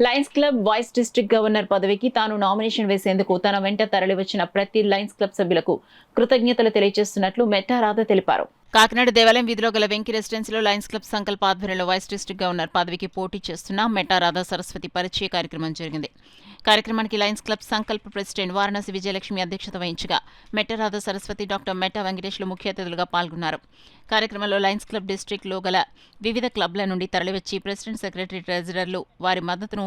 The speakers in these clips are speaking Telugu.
Lions club vice district governor పదవికి తాను నామినేషన్ వేసేందుకు తన వెంట తరలివచ్చిన ప్రతి లయన్స్ క్లబ్ సభ్యులకు కృతజ్ఞతలు తెలియజేస్తున్నట్లు మెట్టా రాధ తెలిపారు. కాకినాడ దేవాలయం వీధిలో గల వెంకీ రెసిడెన్సీలో లయన్స్ క్లబ్ సంకల్ప ఆధ్వర్యంలో వైస్ డిస్ట్రిక్ట్ గవర్నర్ పదవికి పోటీ చేస్తున్న మెట్టా రాధా సరస్వతి పరిచయ కార్యక్రమం జరిగింది. కార్యక్రమానికి లయన్స్ క్లబ్ సంకల్ప ప్రెసిడెంట్ వారణాసి విజయలక్ష్మి అధ్యక్షత వహించగా మెట్టా రాధా సరస్వతి, డాక్టర్ మెట్టా వెంకటేశ్లు ముఖ్య అతిథులుగా పాల్గొన్నారు. కార్యక్రమంలో లయన్స్ క్లబ్ డిస్ట్రిక్ట్లో గల వివిధ క్లబ్ల నుండి తరలివచ్చి ప్రెసిడెంట్, సెక్రటరీ, ట్రెజరర్లు వారి మద్దతును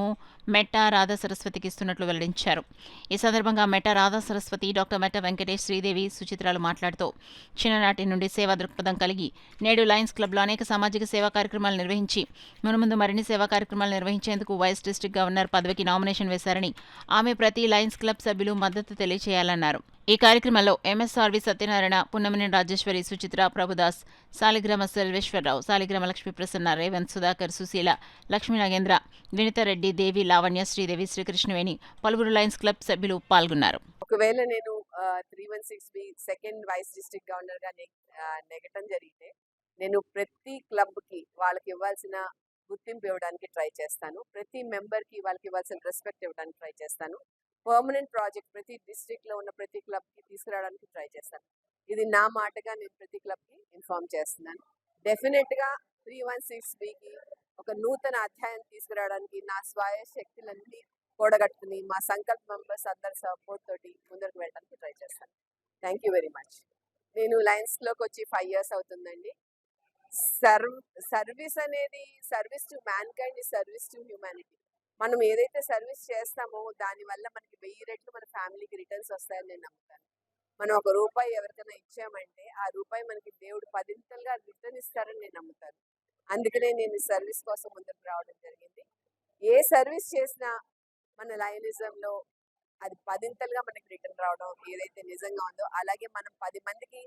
మెట్టా రాధా సరస్వతికి ఇస్తున్నట్లు వెల్లడించారు. ఈ సందర్భంగా మెట్టా రాధా సరస్వతి, డాక్టర్ మెట్టా వెంకటేష్, శ్రీదేవి, సుచిత్రాలు మాట్లాడుతూ చిన్ననాటి నుండి సేవా దృక్పథం కలిగి నేడు లయన్స్ క్లబ్లో అనేక సామాజిక సేవా కార్యక్రమాలు నిర్వహించి మునుముందు మరిన్ని సేవా కార్యక్రమాలు నిర్వహించేందుకు వైస్ డిస్ట్రిక్ట్ గవర్నర్ పదవికి నామినేషన్ వేశారని, ఆమె ప్రతి లయన్స్ క్లబ్ సభ్యులు మద్దతు తెలియజేయాలన్నారు. ఈ కార్యక్రమంలో ఎంఎస్ఆర్వి సత్యనారాయణ, పున్నమనేని రాజేశ్వరి, సుచిత్ర, ప్రభుదాస్, సాలిగ్రామ సెల్వేశ్వరరావు, సాలిగ్రామ లక్ష్మీ ప్రసన్న, రేవంత్, సుధాకర్, సుశీల, లక్ష్మీ నాగేంద్ర, వినితారెడ్డి, దేవి, లావణ్య, శ్రీదేవి, శ్రీకృష్ణవేణి, పలువురు లయన్స్ క్లబ్ సభ్యులు పాల్గొన్నారు. ఒకవేళ నేను 316B second vice district governor గా నెగటం జరిగితే నేను ప్రతి క్లబ్ కి వాళ్ళకి ఇవ్వాల్సిన గుర్తింపు ఇవ్వడానికి ట్రై చేస్తాను. ప్రతి మెంబర్ కి వాళ్ళకి ఇవ్వాల్సిన రెస్పెక్ట్ ఇవ్వడానికి ట్రై చేస్తాను. పర్మనెంట్ ప్రాజెక్ట్ ప్రతి డిస్ట్రిక్ట్ లో ఉన్న ప్రతి క్లబ్ కి తీసుకురావడానికి ట్రై చేస్తాను. ఇది నా మాటగా నేను ప్రతి క్లబ్ కి ఇన్ఫార్మ్ చేస్తున్నాను. డెఫినెట్ గా 316Bకి ఒక నూతన అధ్యాయం తీసుకురావడానికి నా స్వయ శక్తులన్నీ కూడగట్టుకుని మా సంకల్ప మెంబర్స్ అందరి సపోర్ట్ తోటి ముందరకు వెళ్ళడానికి ట్రై చేస్తాను. Thank you very much. నేను లయన్స్ లోకి వచ్చి 5 years అవుతుందండి. సర్వీస్ అనేది service to man kind, service to humanity. మనం ఏదైతే సర్వీస్ చేస్తామో దానివల్ల మనకి 1000 రెట్లు మన ఫ్యామిలీకి రిటర్న్స్ వస్తాయని నేను నమ్ముతాను. మనం ₹1 ఎవరికైనా ఇచ్చామంటే ఆ రూపాయి మనకి దేవుడు 10ంతలుగా రిటర్న్ ఇస్తారని నేను నమ్ముతాను. అందుకనే నేను ఈ సర్వీస్ కోసం ముందుకు రావడం జరిగింది. ఏ సర్వీస్ చేసినా మన లయనిజంలో అది 10ంతలుగా మనకి రిటర్న్ రావడం ఏదైతే నిజంగా ఉందో అలాగే మనం 10 మందికి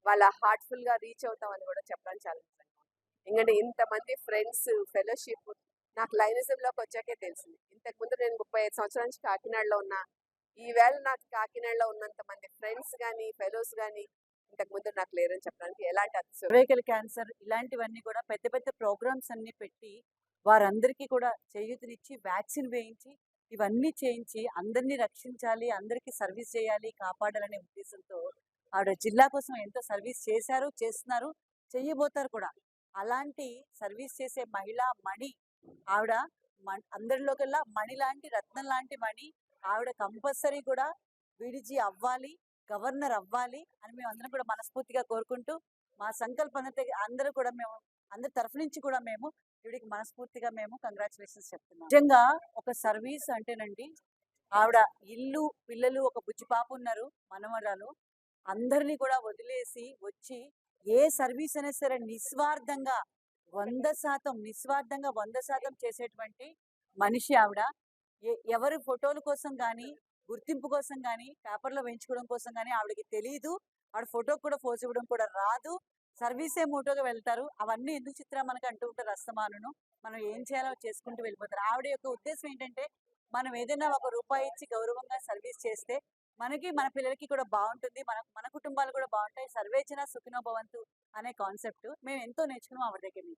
వాళ్ళ హార్ట్ఫుల్ గా రీచ్ అవుతామని కూడా చెప్పడానికి చాలా నిజంగా. ఎందుకంటే ఇంతమంది ఫ్రెండ్స్, ఫెలోషిప్ నాకు లైనిజంలోకి వచ్చాకే తెలిసింది. ఇంతకుముందు నేను 35 సంవత్సరాల నుంచి కాకినాడలో ఉన్నా. ఈవేళ నాకు కాకినాడలో ఉన్నంత మంది ఫ్రెండ్స్ కానీ, ఫెలోస్ కానీ ఇంతకుముందు నాకు లేరని చెప్పడానికి ఎలాంటి సర్వైకల్ క్యాన్సర్ ఇలాంటివన్నీ కూడా పెద్ద పెద్ద ప్రోగ్రామ్స్ అన్ని పెట్టి వారందరికీ కూడా చేయూతనిచ్చి వ్యాక్సిన్ వేయించి ఇవన్నీ చేయించి అందరినీ రక్షించాలి, అందరికీ సర్వీస్ చేయాలి, కాపాడాలనే ఉద్దేశంతో ఆవిడ జిల్లా కోసం ఎంతో సర్వీస్ చేశారు, చేస్తున్నారు, చెయ్యబోతారు కూడా. అలాంటి సర్వీస్ చేసే మహిళా మణి ఆవిడ. అందరిలో కల్లా మణి లాంటి, రత్నం లాంటి మణి ఆవిడ. కంపల్సరీ కూడా విడిజీ అవ్వాలి, గవర్నర్ అవ్వాలి అని మేము అందరం కూడా మనస్ఫూర్తిగా కోరుకుంటూ మా సంకల్పం అందరూ కూడా మేము అందరి తరఫు నుంచి కూడా మేము వీడికి మనస్ఫూర్తిగా మేము కంగ్రాచులేషన్స్ చెప్తున్నాం. నిజంగా ఒక సర్వీస్ అంటేనండి ఆవిడ ఇల్లు, పిల్లలు, ఒక బుజ్జిపాప ఉన్నారు, మనవరాలు, అందరినీ కూడా వదిలేసి వచ్చి ఏ సర్వీస్ అయినా సరే నిస్వార్థంగా 100% చేసేటువంటి మనిషి ఆవిడ. ఎవరి ఫోటోల కోసం కానీ, గుర్తింపు కోసం కానీ, పేపర్లో వేయించుకోవడం కోసం కానీ ఆవిడకి తెలియదు. ఆవిడ ఫోటోకి కూడా పోజ్ ఇవ్వడం కూడా రాదు. సర్వీసే మోటోగా వెళ్తారు. అవన్నీ ఎందుకు చిత్ర మనకు అంటూ ఉంటారు అస్తమానును. మనం ఏం చేయాలో చేసుకుంటూ వెళ్ళిపోతారు. ఆవిడ యొక్క ఉద్దేశం ఏంటంటే మనం ఏదైనా ₹1 ఇచ్చి గౌరవంగా సర్వీస్ చేస్తే మనకి, మన పిల్లలకి కూడా బాగుంటుంది, మన కుటుంబాలు కూడా బాగుంటాయి. సర్వేజన సుఖినో భవంతు అనే కాన్సెప్ట్ మేము ఎంతో నేర్చుకున్నాం ఆవిడ దగ్గర నుంచి.